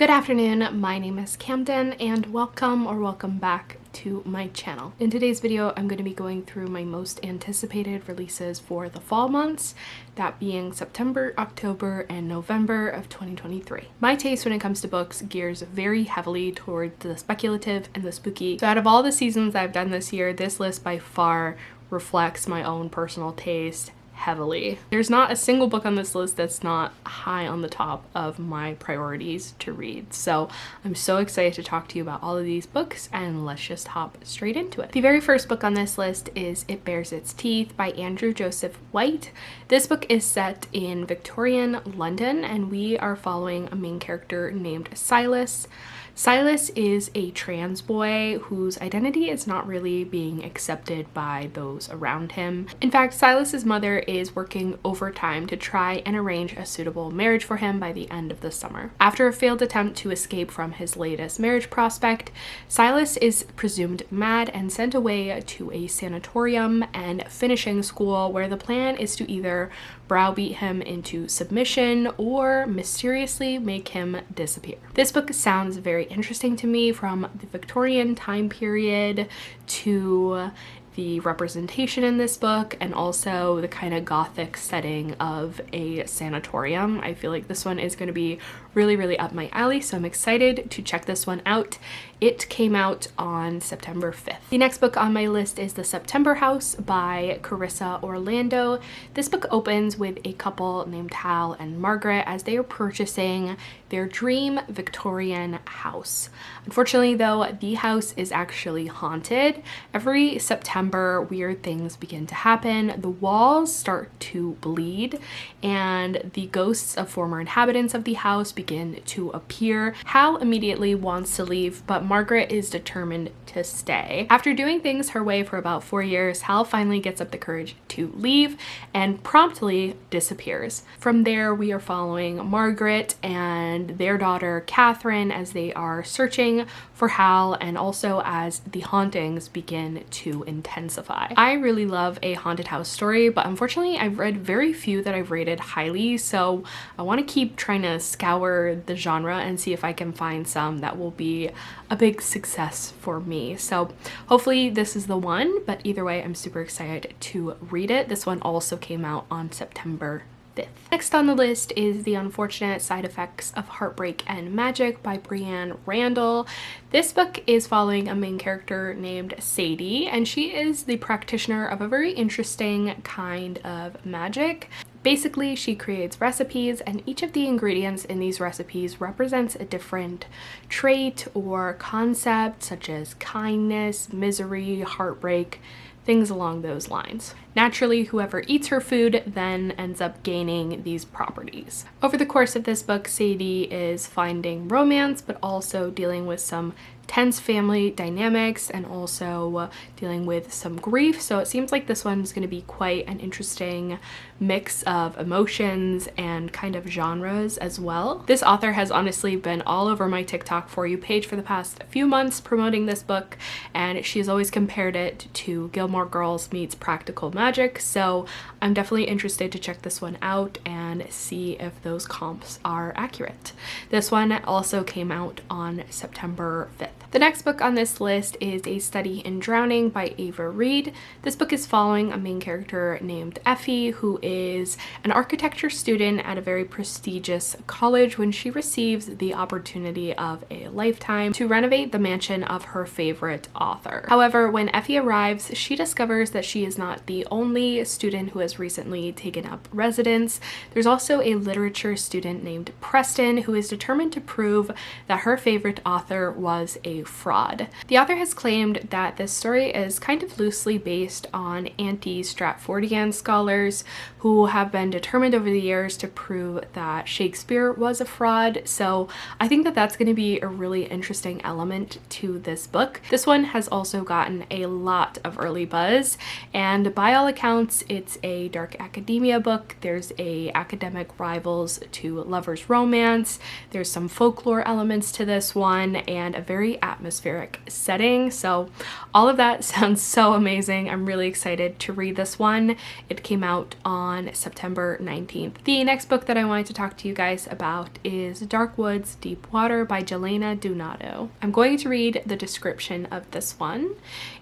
Good afternoon, my name is Camden and welcome back to my channel. In today's video, I'm going to be going through my most anticipated releases for the fall months, that being September, October, and November of 2023. My taste when it comes to books gears very heavily towards the speculative and the spooky. So out of all the seasons I've done this year, this list by far reflects my own personal taste heavily. There's not a single book on this list that's not high on the top of my priorities to read. So I'm so excited to talk to you about all of these books, and let's just hop straight into it. The very first book on this list is It Bares Its Teeth by Andrew Joseph White. This book is set in Victorian London, and we are following a main character named Silas. Silas is a trans boy whose identity is not really being accepted by those around him. In fact, Silas's mother is working overtime to try and arrange a suitable marriage for him by the end of the summer. After a failed attempt to escape from his latest marriage prospect, Silas is presumed mad and sent away to a sanatorium and finishing school, where the plan is to either browbeat him into submission or mysteriously make him disappear. This book sounds very interesting to me, from the Victorian time period to the representation in this book, and also the kind of gothic setting of a sanatorium. I feel like this one is going to be really up my alley, so I'm excited to check this one out. It came out on September 5th. The next book on my list is The September House by Carissa Orlando. This book opens with a couple named Hal and Margaret as they are purchasing their dream Victorian house. Unfortunately though, the house is actually haunted. Every September, weird things begin to happen. The walls start to bleed, and the ghosts of former inhabitants of the house begin to appear. Hal immediately wants to leave, but Margaret is determined to stay. After doing things her way for about 4 years, Hal finally gets up the courage to leave and promptly disappears. From there, we are following Margaret and their daughter Catherine as they are searching for Hal, and also as the hauntings begin to intensify. I really love a haunted house story, but unfortunately I've read very few that I've rated highly, so I want to keep trying to scour the genre and see if I can find some that will be a big success for me. So hopefully this is the one, but either way, I'm super excited to read it. This one also came out on September 5th. Next on the list is The Unfortunate Side Effects of Heartbreak and Magic by Brianne Randall. This book is following a main character named Sadie, and she is the practitioner of a very interesting kind of magic. Basically, she creates recipes, and each of the ingredients in these recipes represents a different trait or concept, such as kindness, misery, heartbreak, things along those lines. Naturally, whoever eats her food then ends up gaining these properties. Over the course of this book, Sadie is finding romance, but also dealing with some tense family dynamics, and also dealing with some grief. So it seems like this one's going to be quite an interesting mix of emotions and kind of genres as well. This author has honestly been all over my TikTok For You page for the past few months promoting this book, and she's always compared it to Gilmore Girls meets Practical Magic, so I'm definitely interested to check this one out and see if those comps are accurate. This one also came out on September 5th. The next book on this list is A Study in Drowning by Ava Reid. This book is following a main character named Effie, who is an architecture student at a very prestigious college when she receives the opportunity of a lifetime to renovate the mansion of her favorite author. However, when Effie arrives, she discovers that she is not the only student who has recently taken up residence. There's also a literature student named Preston who is determined to prove that her favorite author was a fraud. The author has claimed that this story is kind of loosely based on anti-Stratfordian scholars who have been determined over the years to prove that Shakespeare was a fraud. So I think that that's going to be a really interesting element to this book. This one has also gotten a lot of early buzz, and by all accounts, it's a dark academia book. There's a academic rivals to lovers romance. There's some folklore elements to this one, and a very atmospheric setting. So all of that sounds so amazing. I'm really excited to read this one. It came out on September 19th. The next book that I wanted to talk to you guys about is Dark Woods, Deep Water by Jelena Donato. I'm going to read the description of this one.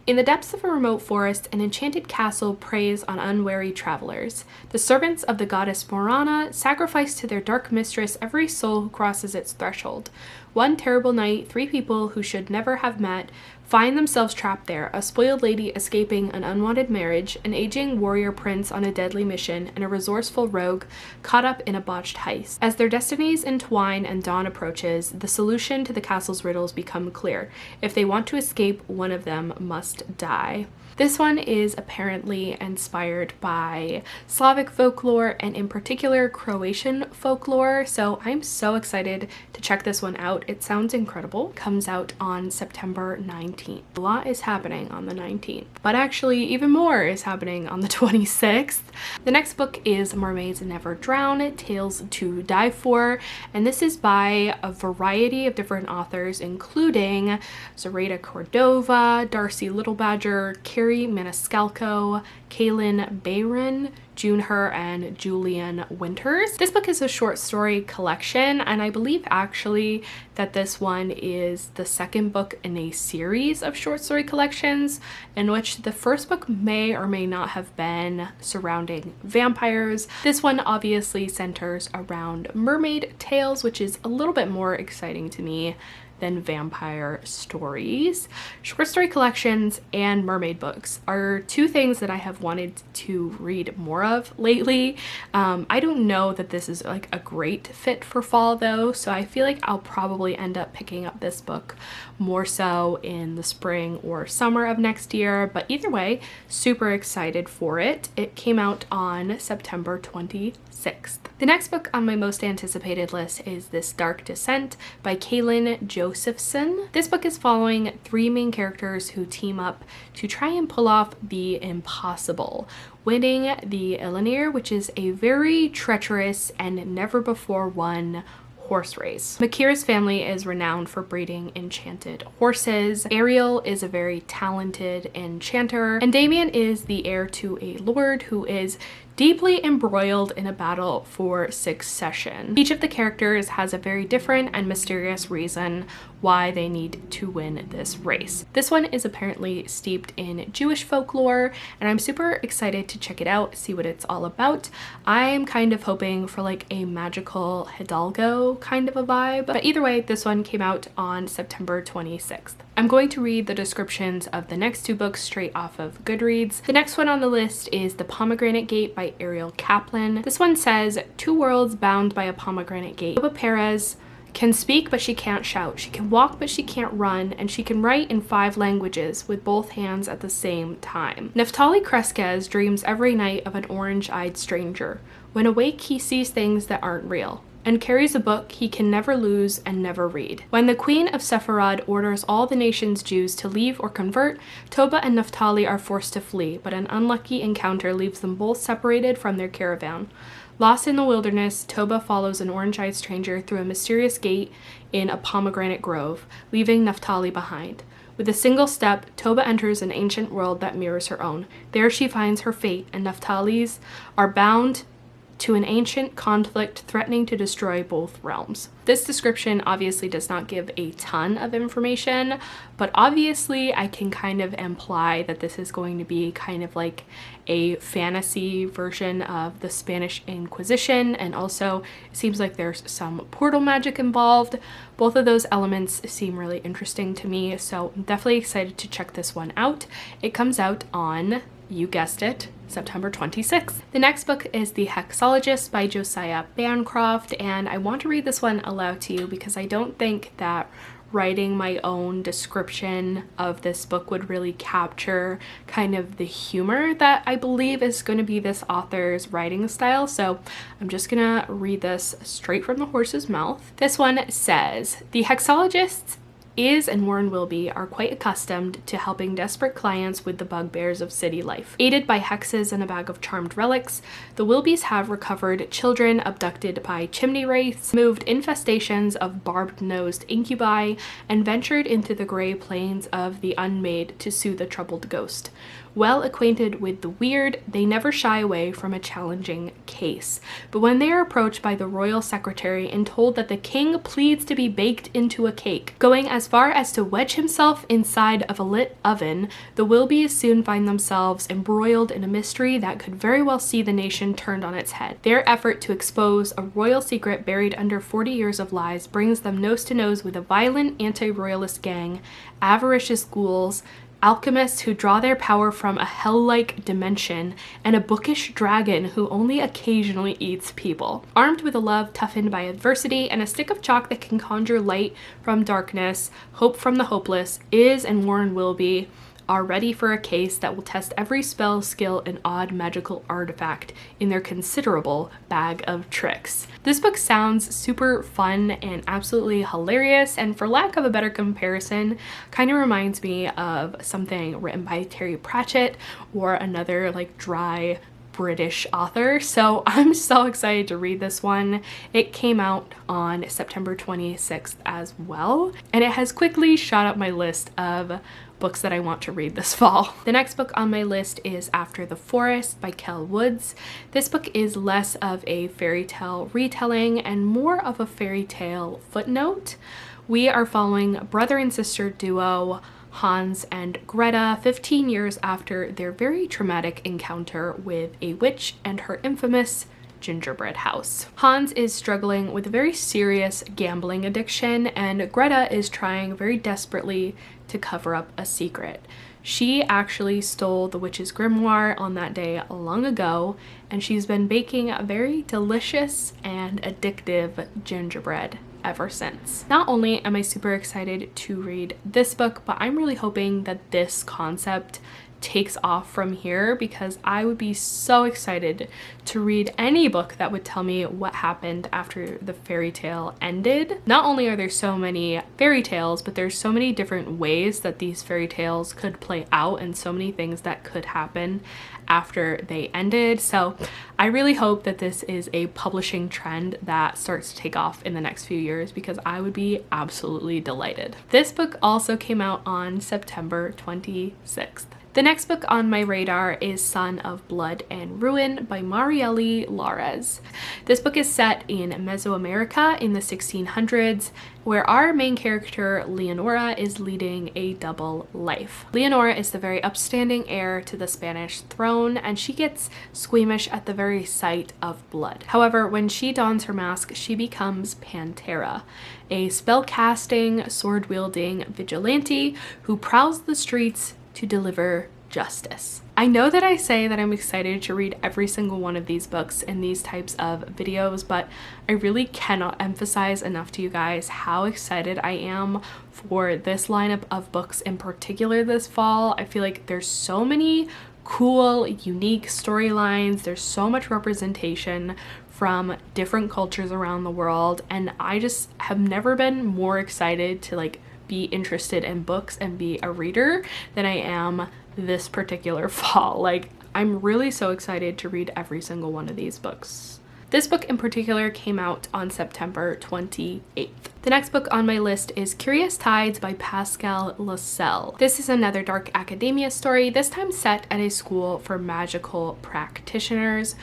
In the depths of a remote forest, an enchanted castle preys on unwary travelers. The servants of the goddess Morana sacrifice to their dark mistress every soul who crosses its threshold. One terrible night, 3 people who should never have met find themselves trapped there: a spoiled lady escaping an unwanted marriage, an aging warrior prince on a deadly mission, and a resourceful rogue caught up in a botched heist. As their destinies entwine and dawn approaches, the solution to the castle's riddles become clear. If they want to escape, one of them must die. This one is apparently inspired by Slavic folklore and in particular Croatian folklore, so I'm so excited to check this one out. It sounds incredible. It comes out on September 19th. A lot is happening on the 19th, but actually even more is happening on the 26th. The next book is Mermaids Never Drown, Tales to Die For, and this is by a variety of different authors, including Zoraida Cordova, Darcy Littlebadger, Carrie Maniscalco, Kaylin Bayron, Junher, and Julian Winters. This book is a short story collection, and I believe actually that this one is the second book in a series of short story collections, in which the first book may or may not have been surrounding vampires. This one obviously centers around mermaid tales, which is a little bit more exciting to me than vampire stories. Short story collections and mermaid books are 2 things that I have wanted to read more of lately. I don't know that this is like a great fit for fall though, so I feel like I'll probably end up picking up this book more so in the spring or summer of next year, but either way, super excited for it. It came out on September 26th. The next book on my most anticipated list is This Dark Descent by Kaylin Josephson. This book is following 3 main characters who team up to try and pull off the impossible, winning the Elenir, which is a very treacherous and never before won horse race. Makira's family is renowned for breeding enchanted horses. Ariel is a very talented enchanter, and Damien is the heir to a lord who is deeply embroiled in a battle for succession. Each of the characters has a very different and mysterious reason why they need to win this race. This one is apparently steeped in Jewish folklore, and I'm super excited to check it out, see what it's all about. I'm kind of hoping for like a magical Hidalgo kind of a vibe, but either way, this one came out on September 26th. I'm going to read the descriptions of the next 2 books straight off of Goodreads. The next one on the list is The Pomegranate Gate by Ariel Kaplan. This one says, 2 worlds bound by a pomegranate gate. Toba Perez can speak but she can't shout. She can walk but she can't run, and she can write in 5 languages with both hands at the same time. Neftali Cresquez dreams every night of an orange-eyed stranger. When awake, he sees things that aren't real, and carries a book he can never lose and never read. When the Queen of Sepharad orders all the nation's Jews to leave or convert, Toba and Neftali are forced to flee, but an unlucky encounter leaves them both separated from their caravan. Lost in the wilderness, Toba follows an orange-eyed stranger through a mysterious gate in a pomegranate grove, leaving Neftali behind. With a single step, Toba enters an ancient world that mirrors her own. There she finds her fate, and Neftali's are bound to an ancient conflict threatening to destroy both realms. This description obviously does not give a ton of information, but obviously I can kind of imply that this is going to be kind of like a fantasy version of the Spanish Inquisition, and also it seems like there's some portal magic involved. Both of those elements seem really interesting to me, so I'm definitely excited to check this one out. It comes out on, you guessed it, September 26th. The next book is The Hexologist by Josiah Bancroft, and I want to read this one aloud to you because I don't think that writing my own description of this book would really capture kind of the humor that I believe is going to be this author's writing style. So I'm just gonna read this straight from the horse's mouth. This one says, "The Hexologist Iz and Warren Willoughby are quite accustomed to helping desperate clients with the bugbears of city life. Aided by hexes and a bag of charmed relics, the Willoughbys have recovered children abducted by chimney wraiths, moved infestations of barbed-nosed incubi, and ventured into the gray plains of the unmade to soothe a troubled ghost. Well acquainted with the weird, they never shy away from a challenging case. But when they are approached by the royal secretary and told that the king pleads to be baked into a cake, going as far as to wedge himself inside of a lit oven, the Willoughbys soon find themselves embroiled in a mystery that could very well see the nation turned on its head. Their effort to expose a royal secret buried under 40 years of lies brings them nose to nose with a violent anti-royalist gang, avaricious ghouls, alchemists who draw their power from a hell-like dimension, and a bookish dragon who only occasionally eats people. Armed with a love toughened by adversity and a stick of chalk that can conjure light from darkness, hope from the hopeless, Iz and Warren Willoughby are ready for a case that will test every spell, skill, and odd magical artifact in their considerable bag of tricks. This book sounds super fun and absolutely hilarious, and for lack of a better comparison, kind of reminds me of something written by Terry Pratchett or another like dry British author. So I'm so excited to read this one. It came out on September 26th as well, and it has quickly shot up my list of books that I want to read this fall. The next book on my list is After the Forest by Kell Woods. This book is less of a fairy tale retelling and more of a fairy tale footnote. We are following brother and sister duo Hans and Greta 15 years after their very traumatic encounter with a witch and her infamous gingerbread house. Hans is struggling with a very serious gambling addiction, and Greta is trying very desperately to cover up a secret. She actually stole the witch's grimoire on that day long ago, and she's been baking a very delicious and addictive gingerbread ever since. Not only am I super excited to read this book, but I'm really hoping that this concept takes off from here, because I would be so excited to read any book that would tell me what happened after the fairy tale ended. Not only are there so many fairy tales, but there's so many different ways that these fairy tales could play out and so many things that could happen after they ended. So I really hope that this is a publishing trend that starts to take off in the next few years, because I would be absolutely delighted. This book also came out on September 26th. The next book on my radar is Son of Blood and Ruin by Marielle Lares. This book is set in Mesoamerica in the 1600s, where our main character, Leonora, is leading a double life. Leonora is the very upstanding heir to the Spanish throne, and she gets squeamish at the very sight of blood. However, when she dons her mask, she becomes Pantera, a spell-casting, sword-wielding vigilante who prowls the streets to deliver justice. I know that I say that I'm excited to read every single one of these books in these types of videos, but I really cannot emphasize enough to you guys how excited I am for this lineup of books in particular this fall. I feel like there's so many cool, unique storylines. There's so much representation from different cultures around the world, and I just have never been more excited to like be interested in books and be a reader than I am this particular fall. Like, I'm really so excited to read every single one of these books. This book in particular came out on September 28th. The next book on my list is Curious Tides by Pascal Lascelles. This is another dark academia story, this time set at a school for magical practitioners.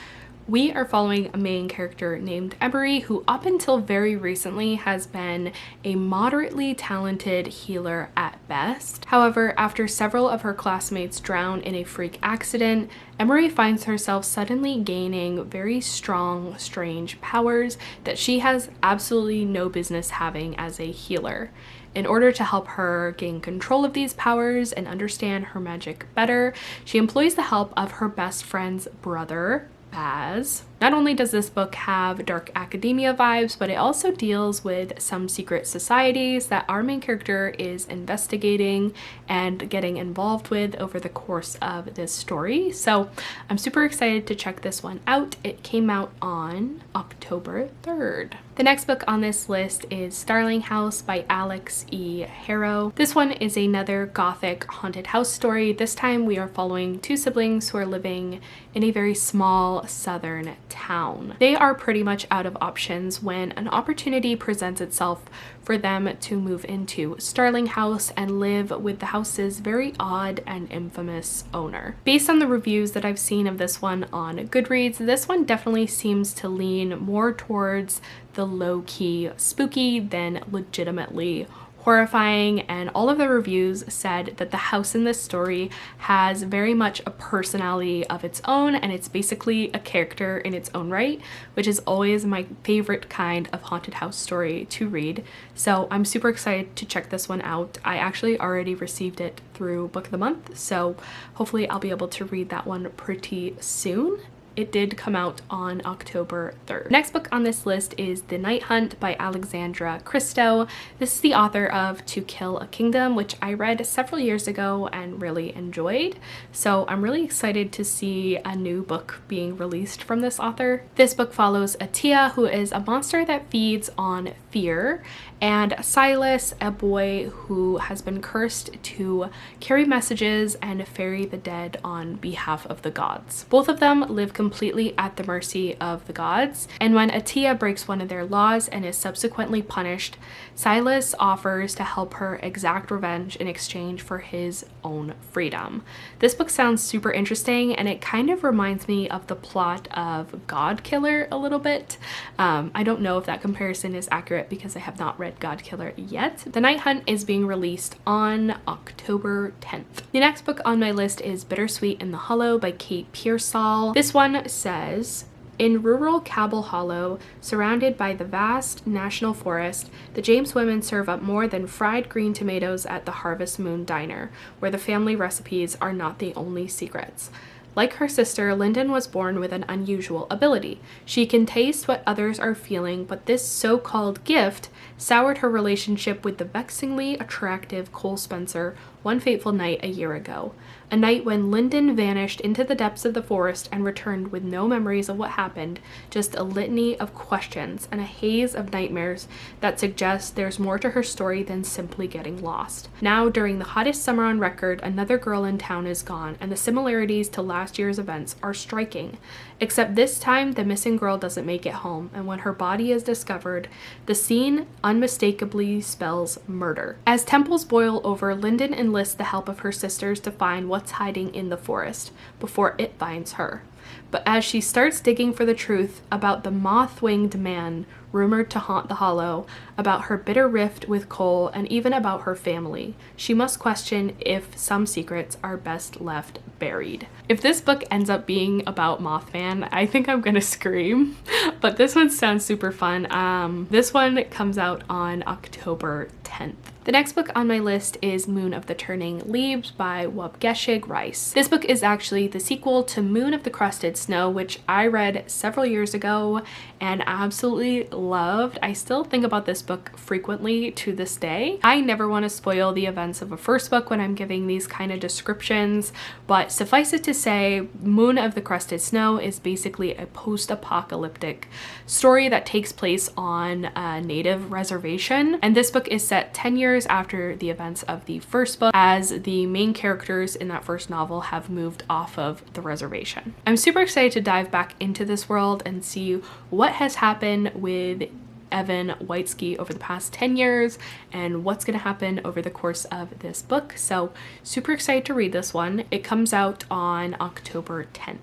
We are following a main character named Emery, who up until very recently has been a moderately talented healer at best. However, after several of her classmates drown in a freak accident, Emery finds herself suddenly gaining very strong, strange powers that she has absolutely no business having as a healer. In order to help her gain control of these powers and understand her magic better, she employs the help of her best friend's brother, Baz. Not only does this book have dark academia vibes, but it also deals with some secret societies that our main character is investigating and getting involved with over the course of this story. So I'm super excited to check this one out. It came out on October 3rd. The next book on this list is Starling House by Alex E. Harrow. This one is another gothic haunted house story. This time we are following two siblings who are living in a very small southern town. They are pretty much out of options when an opportunity presents itself for them to move into Starling House and live with the house's very odd and infamous owner. Based on the reviews that I've seen of this one on Goodreads, this one definitely seems to lean more towards the low-key spooky than legitimately horrifying, and all of the reviews said that the house in this story has very much a personality of its own, and it's basically a character in its own right, which is always my favorite kind of haunted house story to read. So I'm super excited to check this one out. I actually already received it through Book of the Month, so hopefully I'll be able to read that one pretty soon. It did come out on October 3rd. Next book on this list is The Night Hunt by Alexandra Christo. This is the author of To Kill a Kingdom, which I read several years ago and really enjoyed. So I'm really excited to see a new book being released from this author. This book follows Atia, who is a monster that feeds on fear, and Silas, a boy who has been cursed to carry messages and ferry the dead on behalf of the gods. Both of them live completely at the mercy of the gods, and when Atia breaks one of their laws and is subsequently punished, Silas offers to help her exact revenge in exchange for his own freedom. This book sounds super interesting, and it kind of reminds me of the plot of God Killer a little bit. I don't know if that comparison is accurate because I have not read God Killer yet. The Night Hunt is being released on October 10th. The next book on my list is Bittersweet in the Hollow by Kate Pearsall. This one says, in rural Cabell Hollow, surrounded by the vast national forest, the James women serve up more than fried green tomatoes at the Harvest Moon Diner, where the family recipes are not the only secrets. Like her sister, Lyndon was born with an unusual ability. She can taste what others are feeling, but this so-called gift soured her relationship with the vexingly attractive Cole Spencer one fateful night a year ago. A night when Lyndon vanished into the depths of the forest and returned with no memories of what happened, just a litany of questions and a haze of nightmares that suggests there's more to her story than simply getting lost. Now, during the hottest summer on record, another girl in town is gone, and the similarities to last year's events are striking. Except this time, the missing girl doesn't make it home, and when her body is discovered, the scene unmistakably spells murder. As temples boil over, Lyndon enlists the help of her sisters to find what's hiding in the forest before it finds her. But as she starts digging for the truth about the moth-winged man rumored to haunt the Hollow, about her bitter rift with Cole, and even about her family, she must question if some secrets are best left buried. If this book ends up being about Mothman, I think I'm gonna scream, but this one sounds super fun. This one comes out on October 10th. The next book on my list is Moon of the Turning Leaves by Waubgeshig Rice. This book is actually the sequel to Moon of the Crusted Snow, which I read several years ago and absolutely loved. I still think about this book frequently to this day. I never want to spoil the events of a first book when I'm giving these kind of descriptions, but suffice it to say, Moon of the Crusted Snow is basically a post-apocalyptic story that takes place on a native reservation, and this book is set 10 years after the events of the first book, as the main characters in that first novel have moved off of the reservation. I'm super excited to dive back into this world and see what has happened with Evan Whitesky over the past 10 years and what's going to happen over the course of this book. So super excited to read this one. It comes out on October 10th.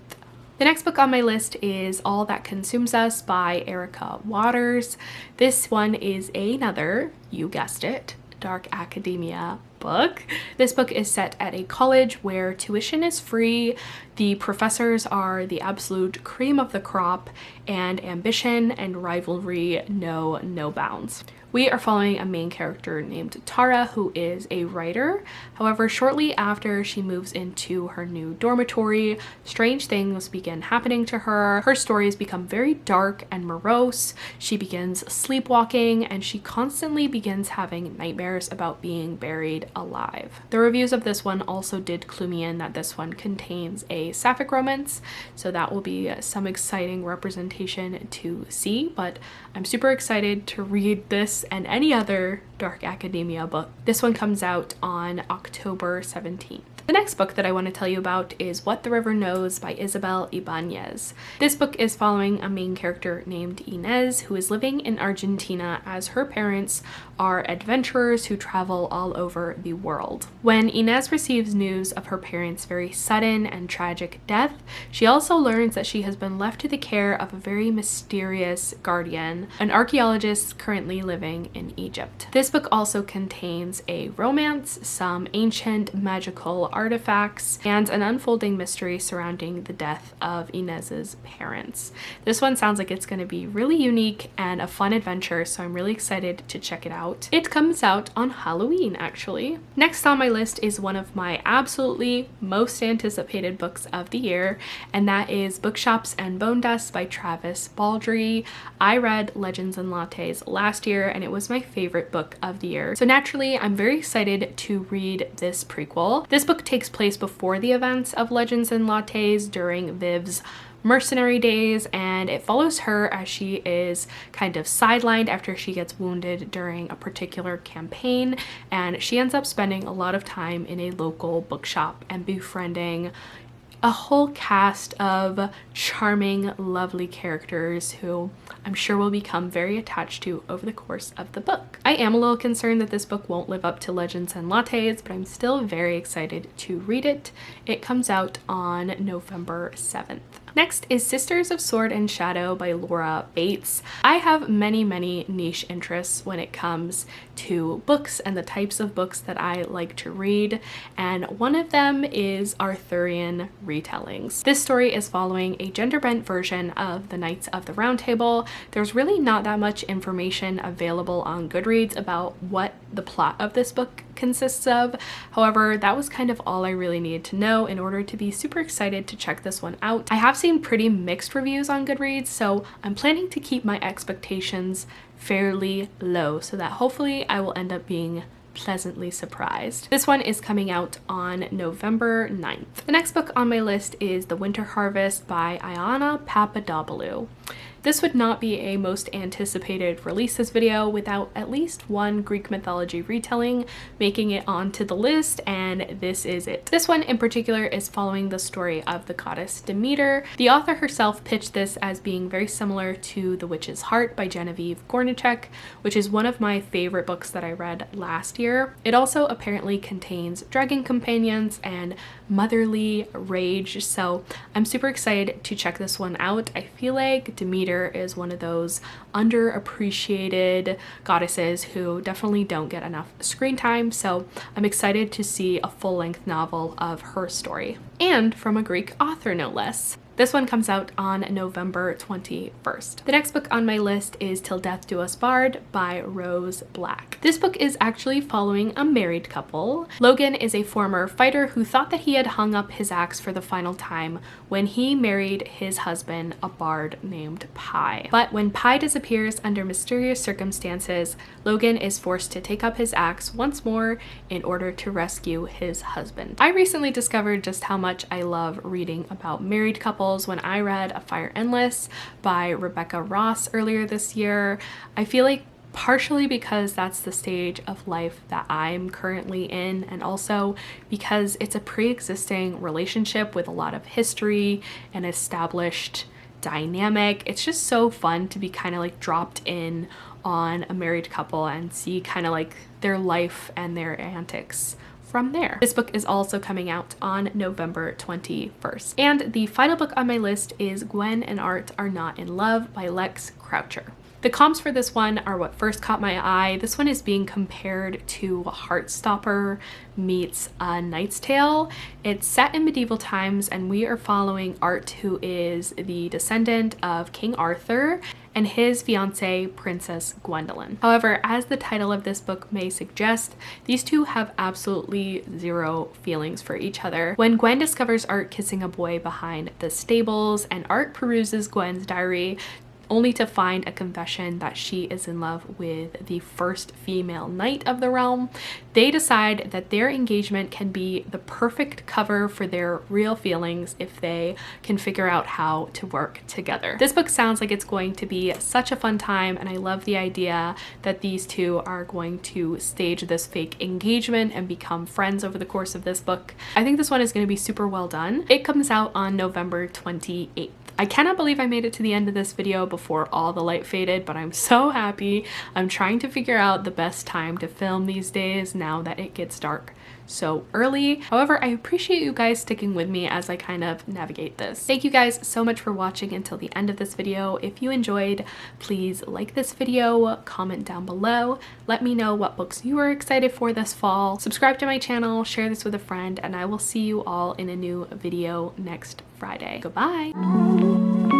The next book on my list is All That Consumes Us by Erica Waters. This one is another, you guessed it, dark academia book. This book is set at a college where tuition is free, the professors are the absolute cream of the crop, and ambition and rivalry know no bounds. We are following a main character named Tara, who is a writer. However, shortly after she moves into her new dormitory, strange things begin happening to her. Her stories become very dark and morose. She begins sleepwalking, and she constantly begins having nightmares about being buried alive. The reviews of this one also did clue me in that this one contains a sapphic romance, so that will be some exciting representation to see, but I'm super excited to read this and any other dark academia book. This one comes out on October 17th. The next book that I want to tell you about is What the River Knows by Isabel Ibanez. This book is following a main character named Inez, who is living in Argentina as her parents are adventurers who travel all over the world. When Inez receives news of her parents' very sudden and tragic death, she also learns that she has been left to the care of a very mysterious guardian, an archaeologist currently living in Egypt. This book also contains a romance, some ancient magical artifacts, and an unfolding mystery surrounding the death of Inez's parents. This one sounds like it's going to be really unique and a fun adventure, so I'm really excited to check it out. It comes out on Halloween, actually. Next on my list is one of my absolutely most anticipated books of the year, and that is Bookshops and Bone Dust by Travis Baldree. I read Legends and Lattes last year, and it was my favorite book of the year. So naturally, I'm very excited to read this prequel. This book takes place before the events of Legends and Lattes during Viv's mercenary days, and it follows her as she is kind of sidelined after she gets wounded during a particular campaign, and she ends up spending a lot of time in a local bookshop and befriending a whole cast of charming, lovely characters who I'm sure will become very attached to over the course of the book. I am a little concerned that this book won't live up to Legends and Lattes, but I'm still very excited to read it. It comes out on November 7th. Next is Sisters of Sword and Shadow by Laura Bates. I have many niche interests when it comes to books and the types of books that I like to read, and one of them is Arthurian retellings. This story is following a gender-bent version of the Knights of the Round Table. There's really not that much information available on Goodreads about what the plot of this book consists of. However, that was kind of all I really needed to know in order to be super excited to check this one out. I have seen pretty mixed reviews on Goodreads, so I'm planning to keep my expectations fairly low so that hopefully I will end up being pleasantly surprised. This one is coming out on November 9th. The next book on my list is The Winter Harvest by Ioana Papadopoulou. This would not be a most anticipated releases video without at least one Greek mythology retelling making it onto the list, and this is it. This one in particular is following the story of the goddess Demeter. The author herself pitched this as being very similar to The Witch's Heart by Genevieve Gornichek, which is one of my favorite books that I read last year. It also apparently contains dragon companions and motherly rage, so I'm super excited to check this one out. I feel like Demeter is one of those underappreciated goddesses who definitely don't get enough screen time, so I'm excited to see a full-length novel of her story, and from a Greek author no less. This one comes out on November 21st. The next book on my list is Till Death Do Us Part by Rose Black. This book is actually following a married couple. Logan is a former fighter who thought that he had hung up his axe for the final time when he married his husband, a bard named Pi. But when Pi disappears under mysterious circumstances, Logan is forced to take up his axe once more in order to rescue his husband. I recently discovered just how much I love reading about married couples when I read A Fire Endless by Rebecca Ross earlier this year. I feel like partially because that's the stage of life that I'm currently in, and also because it's a pre-existing relationship with a lot of history and established dynamic. It's just so fun to be kind of like dropped in on a married couple and see kind of like their life and their antics from there. This book is also coming out on November 21st. And the final book on my list is Gwen and Art Are Not in Love by Lex Croucher. The comps for this one are what first caught my eye. This one is being compared to Heartstopper meets A Knight's Tale. It's set in medieval times, and we are following Art, who is the descendant of King Arthur, and his fiancée, Princess Gwendolyn. However, as the title of this book may suggest, these two have absolutely zero feelings for each other. When Gwen discovers Art kissing a boy behind the stables, and Art peruses Gwen's diary, only to find a confession that she is in love with the first female knight of the realm, they decide that their engagement can be the perfect cover for their real feelings if they can figure out how to work together. This book sounds like it's going to be such a fun time, and I love the idea that these two are going to stage this fake engagement and become friends over the course of this book. I think this one is going to be super well done. It comes out on November 28th. I cannot believe I made it to the end of this video before all the light faded, but I'm so happy. I'm trying to figure out the best time to film these days now that it gets dark so early. However, I appreciate you guys sticking with me as I kind of navigate this. Thank you guys so much for watching until the end of this video. If you enjoyed, please like this video, comment down below, let me know what books you are excited for this fall, subscribe to my channel, share this with a friend, and I will see you all in a new video next Friday. Goodbye!